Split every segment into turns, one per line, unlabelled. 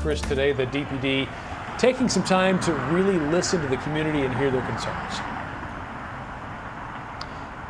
Chris, today the DPD taking some time to really listen to the community and hear their concerns.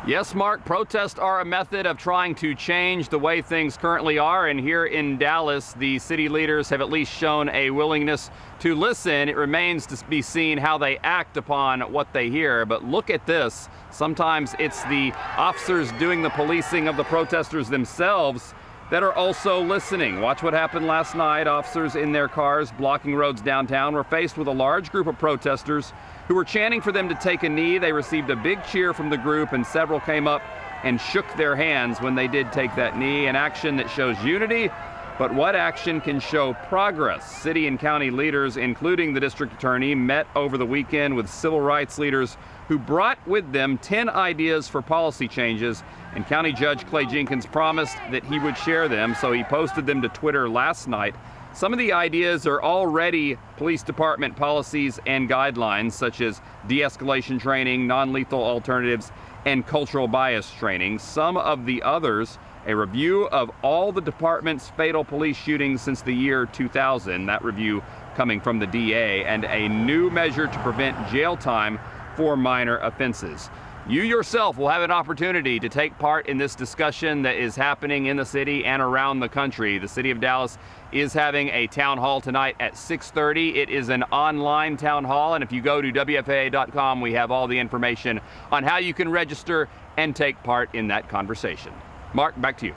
Yes, Mark, protests are a method of trying to change the way things currently are. And here in Dallas, the city leaders have at least shown a willingness to listen. It remains to be seen how they act upon what they hear. But look at this. Sometimes it's the officers doing the policing of the protesters themselves that are also listening. Watch what happened last night. Officers in their cars blocking roads downtown were faced with a large group of protesters who were chanting for them to take a knee. They received a big cheer from the group, and several came up and shook their hands when they did take that knee, an action that shows unity. But what action can show progress? City and county leaders, including the district attorney, met over the weekend with civil rights leaders who brought with them 10 ideas for policy changes, and County Judge Clay Jenkins promised that he would share them, so he posted them to Twitter last night. Some of the ideas are already police department policies and guidelines, such as de-escalation training, non-lethal alternatives, and cultural bias training. Some of the others, a review of all the department's fatal police shootings since the year 2000, that review coming from the DA, and a new measure to prevent jail time for minor offenses. You yourself will have an opportunity to take part in this discussion that is happening in the city and around the country. The city of Dallas is having a town hall tonight at 6:30. It is an online town hall, and if you go to WFAA.com, we have all the information on how you can register and take part in that conversation. Mark, back to you.